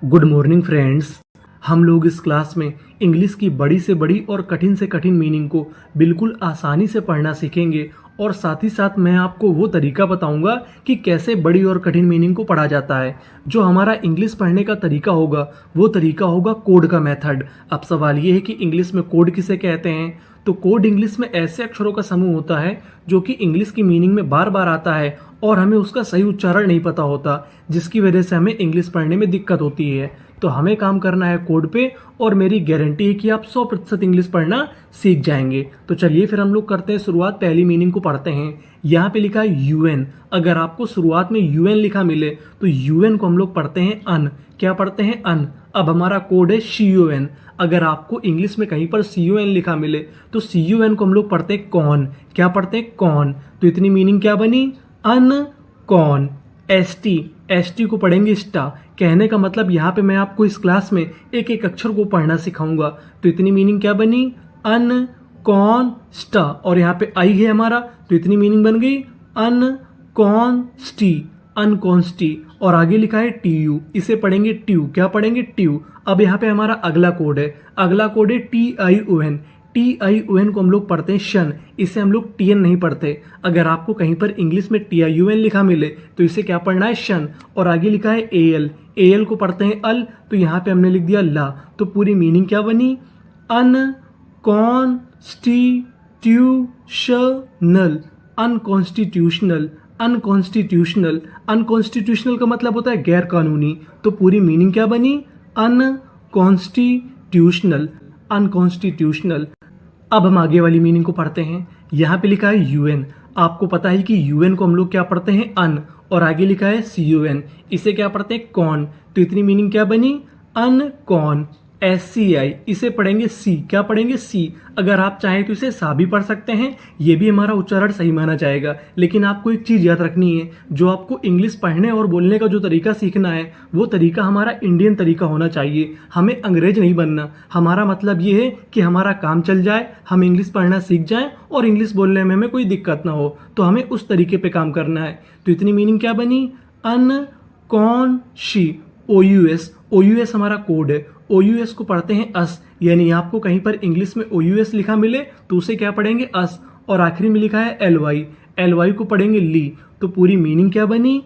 Good morning friends. हम लोग इस क्लास में इंग्लिश की बड़ी से बड़ी और कठिन से कठिन मीनिंग को बिल्कुल आसानी से पढ़ना सीखेंगे और साथ ही साथ मैं आपको वो तरीका बताऊंगा कि कैसे बड़ी और कठिन मीनिंग को पढ़ा जाता है। जो हमारा इंग्लिश पढ़ने का तरीका होगा वो तरीका होगा कोड का मेथड। अब सवाल ये है कि इंग्लिश में कोड किसे कहते हैं। तो कोड इंग्लिश में ऐसे अक्षरों का समूह होता है जो कि इंग्लिश की मीनिंग में बार बार आता है और हमें उसका सही उच्चारण नहीं पता होता, जिसकी वजह से हमें इंग्लिश पढ़ने में दिक्कत होती है। तो हमें काम करना है कोड पे और मेरी गारंटी है कि आप 100% इंग्लिश पढ़ना सीख जाएंगे। तो चलिए फिर हम लोग करते हैं शुरुआत। पहली मीनिंग को पढ़ते हैं। यहाँ पे लिखा है यूएन। अगर आपको शुरुआत में यूएन लिखा मिले तो यूएन को हम लोग पढ़ते हैं अन। क्या पढ़ते हैं? अन। अब हमारा कोड है CON। अगर आपको इंग्लिश में कहीं पर CON लिखा मिले तो CON को हम लोग पढ़ते हैं कॉन। क्या पढ़ते हैं? कॉन। तो इतनी मीनिंग क्या बनी? अन कॉन। ST को पढ़ेंगे स्टा। कहने का मतलब यहाँ पे मैं आपको इस क्लास में एक एक अक्षर को पढ़ना सिखाऊंगा। तो इतनी मीनिंग क्या बनी? अन कॉन स्टा। और यहाँ पे आई है हमारा, तो इतनी मीनिंग बन गई अन कॉन स्टी। अनकॉन्स्टी। और आगे लिखा है TU, इसे पढ़ेंगे ट्यू। क्या पढ़ेंगे? ट्यू। अब यहाँ पे हमारा अगला कोड है। अगला कोड है TION। TION को हम लोग पढ़ते हैं शन। इसे हम लोग TN नहीं पढ़ते। अगर आपको कहीं पर इंग्लिश में TION लिखा मिले तो इसे क्या पढ़ना है? शन। और आगे लिखा है AL। AL को पढ़ते हैं अल। तो यहाँ पे हमने लिख दिया ला। तो पूरी मीनिंग क्या बनी? अनकॉन्स्टिट्यूशनल। अनकॉन्स्टिट्यूशनल। अनकॉन्स्टिट्यूशनल। अनकॉन्स्टिट्यूशनल का मतलब होता है गैर कानूनी। तो पूरी मीनिंग क्या बनी? अनकॉन्स्टिट्यूशनल। अनकॉन्स्टिट्यूशनल। अब हम आगे वाली मीनिंग को पढ़ते हैं। यहाँ पे लिखा है UN। आपको पता है कि UN को हम लोग क्या पढ़ते हैं? अन। और आगे लिखा है CON, इसे क्या पढ़ते हैं? कॉन। तो इतनी मीनिंग क्या बनी? अन कॉन। SCI, इसे पढ़ेंगे सी। क्या पढ़ेंगे? सी। अगर आप चाहें तो इसे सा भी पढ़ सकते हैं, ये भी हमारा उच्चारण सही माना जाएगा। लेकिन आपको एक चीज़ याद रखनी है, जो आपको इंग्लिश पढ़ने और बोलने का जो तरीका सीखना है वो तरीका हमारा इंडियन तरीका होना चाहिए। हमें अंग्रेज नहीं बनना। हमारा मतलब ये है कि हमारा काम चल जाए, हम इंग्लिश पढ़ना सीख जाएं और इंग्लिश बोलने में हमें कोई दिक्कत ना हो। तो हमें उस तरीके पर काम करना है। तो इतनी मीनिंग क्या बनी? अनकॉन्शी। OUS हमारा कोड है। OUS को पढ़ते हैं अस। यानी आपको कहीं पर इंग्लिश में OUS लिखा मिले तो उसे क्या पढ़ेंगे? अस। और आखिरी में लिखा है LY को पढ़ेंगे ली। तो पूरी मीनिंग क्या बनी?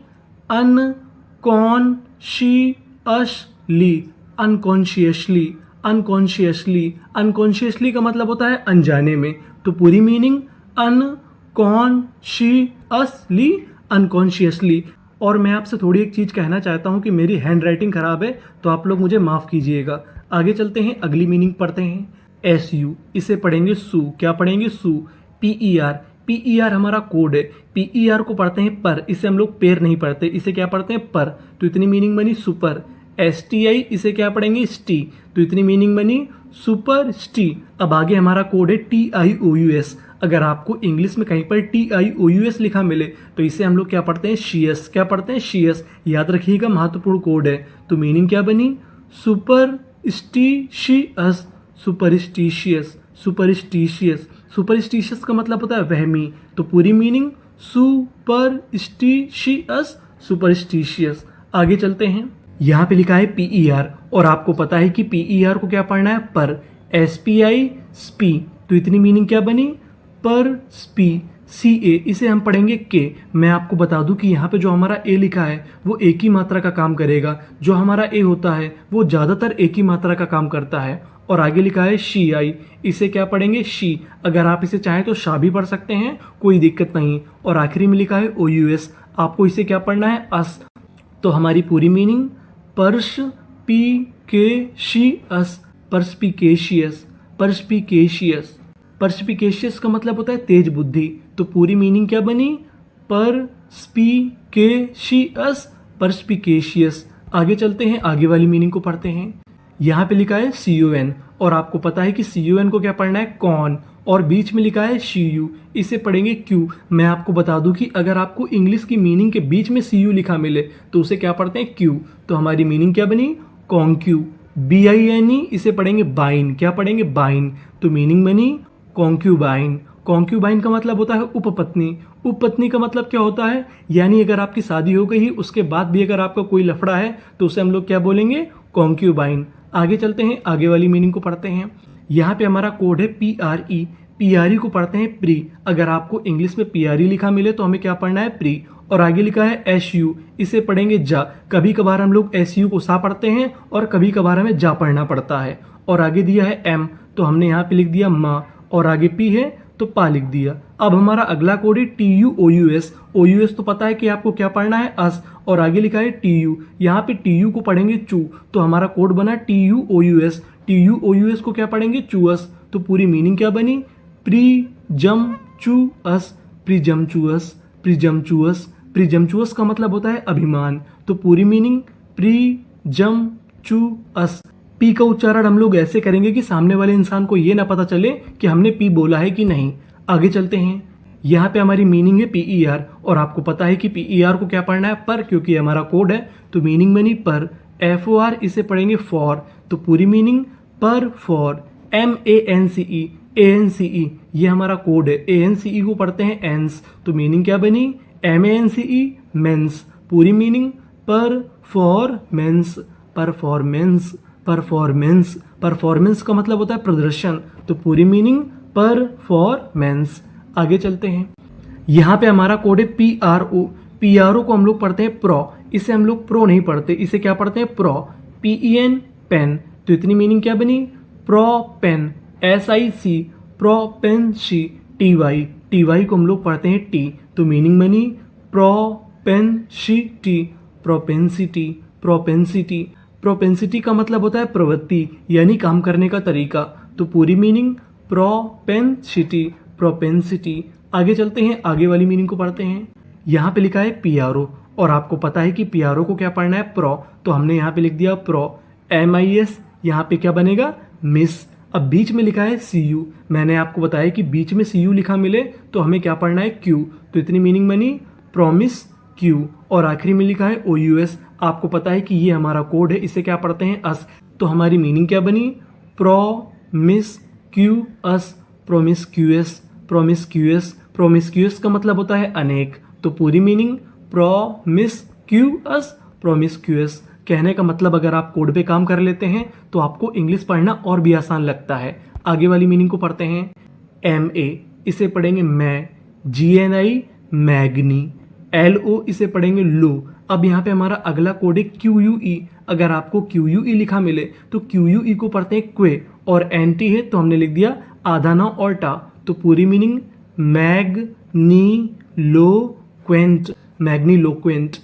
अनकॉन्शियसली। अनकॉन्शियसली। अनकॉन्शियसली। अनकॉन्शियसली का मतलब होता है अनजाने में। तो पूरी मीनिंग अनकॉन्शियसली। अनकॉन्शियसली। और मैं आपसे थोड़ी एक चीज़ कहना चाहता हूँ कि मेरी हैंड राइटिंग ख़राब है तो आप लोग मुझे माफ़ कीजिएगा। आगे चलते हैं, अगली मीनिंग पढ़ते हैं। SU, इसे पढ़ेंगे सू। क्या पढ़ेंगे? सू। PER हमारा कोड है। PER को पढ़ते हैं पर। इसे हम लोग पेर नहीं पढ़ते, इसे क्या पढ़ते हैं? पर। तो इतनी मीनिंग बनी सुपर। STI, इसे क्या पढ़ेंगे? स्टी। तो इतनी मीनिंग बनी सुपर स्टी। अब आगे हमारा कोड है TIOUS। अगर आपको इंग्लिश में कहीं पर TIOUS लिखा मिले तो इसे हम लोग क्या पढ़ते हैं? शीयस। क्या पढ़ते हैं? शीयस। याद रखिएगा, महत्वपूर्ण कोड है। तो मीनिंग क्या बनी? सुपरस्टिशियस। सुपरस्टिशियस। सुपरस्टिशियस। सुपरस्टिशियस का मतलब होता है वहमी। तो पूरी मीनिंग सुपरस्टिशियस। सुपरस्टिशियस। आगे चलते हैं। यहाँ पे लिखा है PER और आपको पता है कि PER को क्या पढ़ना है? पर। SPI स्पी। तो इतनी मीनिंग क्या बनी? पर स्पी। CA, इसे हम पढ़ेंगे के। मैं आपको बता दूं कि यहाँ पे जो हमारा ए लिखा है वो एक ही मात्रा का काम करेगा। जो हमारा ए होता है वो ज़्यादातर एक ही मात्रा का काम करता है। और आगे लिखा है SHI, इसे क्या पढ़ेंगे? शी। अगर आप इसे चाहें तो शाह भी पढ़ सकते हैं, कोई दिक्कत नहीं। और आखिरी में लिखा है OUS, आपको इसे क्या पढ़ना है? अस। तो हमारी पूरी मीनिंग परस्पिकेशियस। परस्पिकेशियस। परस्पिकेशियस। परस्पिकेशियस का मतलब होता है तेज बुद्धि। तो पूरी मीनिंग क्या बनी? परस्पिकेशियस। परस्पिकेशियस। आगे चलते हैं, आगे वाली मीनिंग को पढ़ते हैं। यहाँ पे लिखा है CON और आपको पता है कि CON को क्या पढ़ना है? कॉन। और बीच में लिखा है CU, इसे पढ़ेंगे क्यू। मैं आपको बता दूं कि अगर आपको इंग्लिश की मीनिंग के बीच में CU लिखा मिले तो उसे क्या पढ़ते हैं? क्यू। तो हमारी मीनिंग क्या बनी? कॉन्क्यू। BINE, इसे पढ़ेंगे बाइन। क्या पढ़ेंगे? बाइन। तो मीनिंग बनी कॉन्क्यूबाइन। कॉन्क्यूबाइन का मतलब होता है उपपत्नी। उपपत्नी का मतलब क्या होता है? यानी अगर आपकी शादी हो गई उसके बाद भी अगर आपका कोई लफड़ा है तो उसे हम लोग क्या बोलेंगे? कॉन्क्यूबाइन। आगे चलते हैं, आगे वाली मीनिंग को पढ़ते हैं। यहाँ पे हमारा कोड है PRE। PRE को पढ़ते हैं प्री। अगर आपको इंग्लिश में PRE लिखा मिले तो हमें क्या पढ़ना है? प्री। और आगे लिखा है SU, इसे पढ़ेंगे जा। कभी कभार हम लोग SU को सा पढ़ते हैं और कभी कभार हमें जा पढ़ना पड़ता है। और आगे दिया है M, तो हमने यहाँ पे लिख दिया माँ, और आगे P है तो पा लिख दिया। अब हमारा अगला कोड है TUOUS। OUS तो पता है कि आपको क्या पढ़ना है? अस। और आगे लिखा है TU, यहाँ पे TU को पढ़ेंगे चू, तो हमारा कोड बना TUOUS। TUOUS को क्या पढ़ेंगे? चूअस। तो पूरी मीनिंग क्या बनी? प्रीजम्चुअस, प्रीजम्चुअस, प्रीजम्चुअस। प्रीजम्चुअस का मतलब होता है अभिमान, तो पूरी मीनिंग प्रीजम्चुअस। पी का उच्चारण हम लोग ऐसे करेंगे कि सामने वाले इंसान को ये ना पता चले कि हमने पी बोला है कि नहीं। आगे चलते हैं, यहाँ पे हमारी मीनिंग है PER, और आपको पता है कि PER को क्या पढ़ना है? पर, क्योंकि हमारा कोड है तो मीनिंग बनी पर। FOR इसे पढ़ेंगे फॉर, तो पूरी मीनिंग पर फॉर। MANCE, ANCE ये हमारा कोड है। ANCE को पढ़ते हैं एंस, तो मीनिंग क्या बनी? MANCE मेंस। पूरी meaning performance, performance, performance. Performance का मतलब होता है प्रदर्शन, तो पूरी मीनिंग परफॉर्मेंस। आगे चलते हैं, यहाँ पे हमारा कोड है PRO। PRO को हम लोग पढ़ते हैं प्रो, इसे हम लोग प्रो नहीं पढ़ते, इसे क्या पढ़ते हैं? प्रो। PEN पेन, तो इतनी मीनिंग क्या बनी? Pro pen. SIC propensity. TY को हम लोग पढ़ते हैं टी, तो मीनिंग बनी प्रोपेंसिटी, प्रोपेंसिटी, प्रोपेंसिटी। प्रोपेंसिटी का मतलब होता है प्रवृत्ति, यानी काम करने का तरीका, तो पूरी मीनिंग प्रोपेंसिटी, प्रोपेंसिटी। आगे चलते हैं, आगे वाली मीनिंग को पढ़ते हैं। यहाँ पे लिखा है PRO, और आपको पता है कि PRO को क्या पढ़ना है? प्रो, तो हमने यहाँ पे लिख दिया प्रो। MIS यहाँ पे क्या बनेगा? मिस। अब बीच में लिखा है CU, मैंने आपको बताया कि बीच में CU लिखा मिले तो हमें क्या पढ़ना है? Q, तो इतनी मीनिंग बनी प्रॉमिस Q। और आखिरी में लिखा है OUS, आपको पता है कि ये हमारा कोड है, इसे क्या पढ़ते हैं? अस, तो हमारी मीनिंग क्या बनी? प्रोमिस्क्यूअस, प्रोमिस्क्यूअस, प्रोमिस्क्यूअस। प्रोमिस्क्यूअस का मतलब होता है अनेक, तो पूरी मीनिंग प्रोमिस्क्यूअस, प्रोमिस्क्यूअस। कहने का मतलब अगर आप कोड पे काम कर लेते हैं तो आपको इंग्लिश पढ़ना और भी आसान लगता है। आगे वाली मीनिंग को पढ़ते हैं। MA इसे पढ़ेंगे मैं, GNI मैग्नी, LO इसे पढ़ेंगे लो। अब यहाँ पे हमारा अगला कोड है QUE। अगर आपको QUE लिखा मिले तो QUE को पढ़ते हैं क्वे, और NT है तो हमने लिख दिया आधा ना और टा, तो पूरी मीनिंग मैग्नीलोक्वेंट, मैग्नीलोक्वेंट।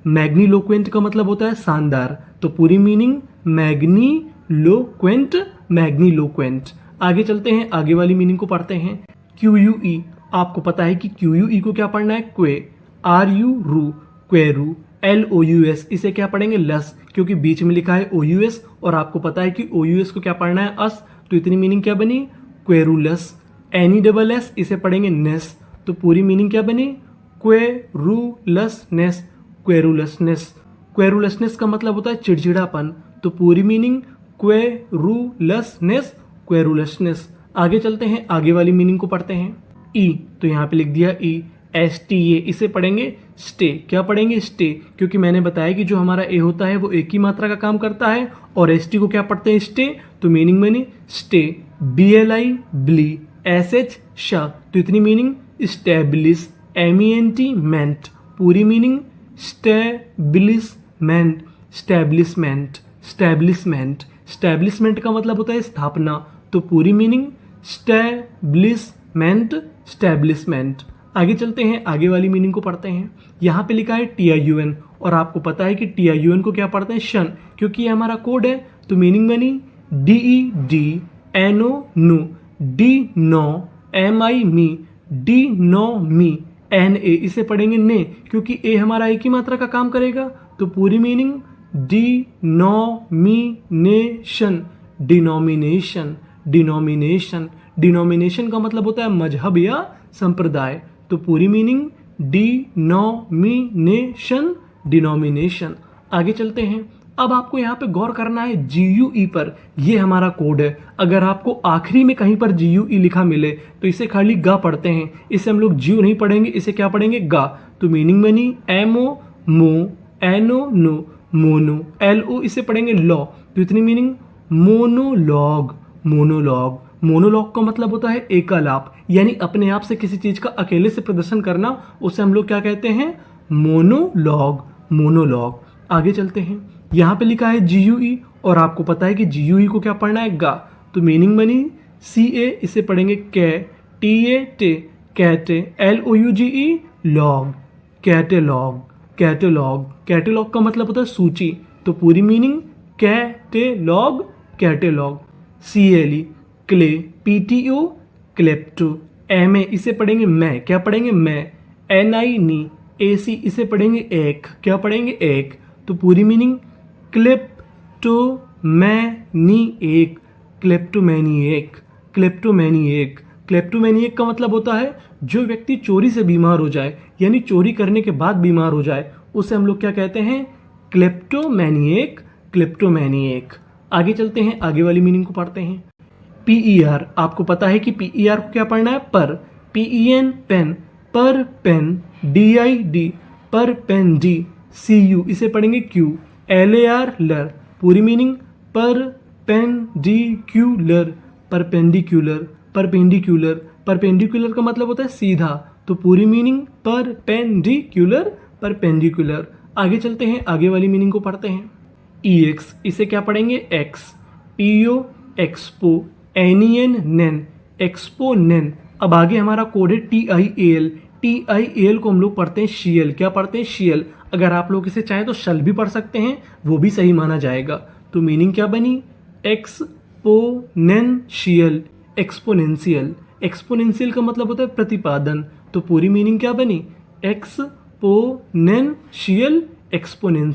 मैग्नीलोक्वेंट का मतलब होता है शानदार, तो पूरी मीनिंग मैग्नीलोक्वेंट, मैग्नीलोक्वेंट। आगे चलते हैं, आगे वाली मीनिंग को पढ़ते हैं। QUE, आपको पता है कि QUE को क्या पढ़ना है? क्वे। RU रू, क्वेरू। LOUS इसे क्या पढ़ेंगे? लस, क्योंकि बीच में लिखा है OUS, और आपको पता है कि OUS को क्या पढ़ना है? अस, तो इतनी मीनिंग क्या बनी? क्वेरुलस। NESS इसे पढ़ेंगे नेस, तो पूरी मीनिंग क्या बनी? क्वेरुलसनेस, क्वेरुलसनेस। क्वेरुलसनेस का मतलब होता है चिड़चिड़ापन, तो पूरी मीनिंग क्वेरुलसनेस, क्वेरुलसनेस। आगे चलते हैं, आगे वाली मीनिंग को पढ़ते हैं। E, तो यहाँ पे लिख दिया E। STA इसे पढ़ेंगे स्टे, क्या पढ़ेंगे? स्टे, क्योंकि मैंने बताया कि जो हमारा ए होता है वो एक ही मात्रा का काम करता है, और ST को क्या पढ़ते हैं? स्टे, तो मीनिंग बनी स्टे। BLI ब्ली, SH शाह, तो इतनी मीनिंग स्टेब्लिश। MENT मेंट, पूरी meaning establishment, establishment, establishment. Establishment का मतलब होता है स्थापना, तो पूरी मीनिंग स्टेब्लिशमेंट, स्टेब्लिशमेंट। आगे चलते हैं, आगे वाली मीनिंग को पढ़ते हैं। यहाँ पे लिखा है TIUN, और आपको पता है कि TIUN को क्या पढ़ते हैं? शन, क्योंकि ये हमारा कोड है, तो मीनिंग बनी DEDNO no, D no, MI me, D no me. NA इसे पढ़ेंगे ने, क्योंकि ए हमारा एक ही मात्रा का काम करेगा, तो पूरी meaning denomination, denomination, denomination. Denomination का मतलब होता है मजहब या संप्रदाय, तो पूरी मीनिंग डिनोमिनेशन, डिनोमिनेशन। आगे चलते हैं, अब आपको यहाँ पे गौर करना है GUE पर, ये हमारा कोड है। अगर आपको आखिरी में कहीं पर GUE लिखा मिले तो इसे खाली गा पढ़ते हैं, इसे हम लोग जीव नहीं पढ़ेंगे, इसे क्या पढ़ेंगे? गा, तो मीनिंग बनी MO मो, NO नो, मोनो, LO इसे पढ़ेंगे लॉ, तो इतनी मीनिंग मोनोलॉग। मोनोलॉग, मोनोलॉग का मतलब होता है एकालाप, यानी अपने आप से किसी चीज का अकेले से प्रदर्शन करना, उसे हम लोग क्या कहते हैं, मोनोलॉग। मोनोलॉग। आगे चलते हैं, यहाँ पे लिखा है GUE, और आपको पता है कि GUE को क्या पढ़ना है, गा, तो मीनिंग बनी CA, इसे पढ़ेंगे कै, TA टे, कैटे, LOUGE log, catalogue. Catalogue, catalogue का मतलब होता है सूची, तो पूरी meaning catalogue, catalogue. CLE clay, PTO klepto, MA इसे पढ़ेंगे मैं, क्या पढ़ेंगे मैं, NI नी, AC इसे पढ़ेंगे एक, क्या पढ़ेंगे एक, तो पूरी मीनिंग क्लेप्टोमैनिएक, क्लेप्टोमैनिएक, क्लेप्टोमैनिएक। क्लेप्टोमैनिएक का मतलब होता है जो व्यक्ति चोरी से बीमार हो जाए, यानी चोरी करने के बाद बीमार हो जाए, उसे हम लोग क्या कहते हैं, क्लेप्टोमैनिएक, क्लेप्टोमैनिएक। आगे चलते हैं, आगे वाली मीनिंग को पढ़ते हैं। PER, आपको पता है कि PER को क्या पढ़ना है, पर, PEN पेन, पर पेन, DID पर पेन, डी, CU इसे पढ़ेंगे क्यू, LAR लर, पूरी मीनिंग पर पेंडिक्यूलर, परपेंडिक्यूलर, परपेंडिक्यूलर। परपेंडिक्यूलर का मतलब होता है सीधा, तो पूरी मीनिंग परपेंडिक्यूलर, परपेंडिक्यूलर। आगे चलते हैं, आगे वाली मीनिंग को पढ़ते हैं। EX इसे क्या पढ़ेंगे, एक्स, PO एक्सपो, NEN नेन, एक्सपोनेन। अब आगे हमारा कोड है TIAL, TIAL को हम लोग पढ़ते हैं शियल, क्या पढ़ते हैं, शियल। अगर आप लोग इसे चाहें तो शल भी पढ़ सकते हैं, वो भी सही माना जाएगा। तो मीनिंग क्या बनी, एक्सपोनेंशियल, एक्सपोनेंशियल। एक्सपोनेंशियल का मतलब होता है प्रतिपादन, तो पूरी मीनिंग क्या बनी, एक्सपोनेंशियल, एक्सपोनेंशियल।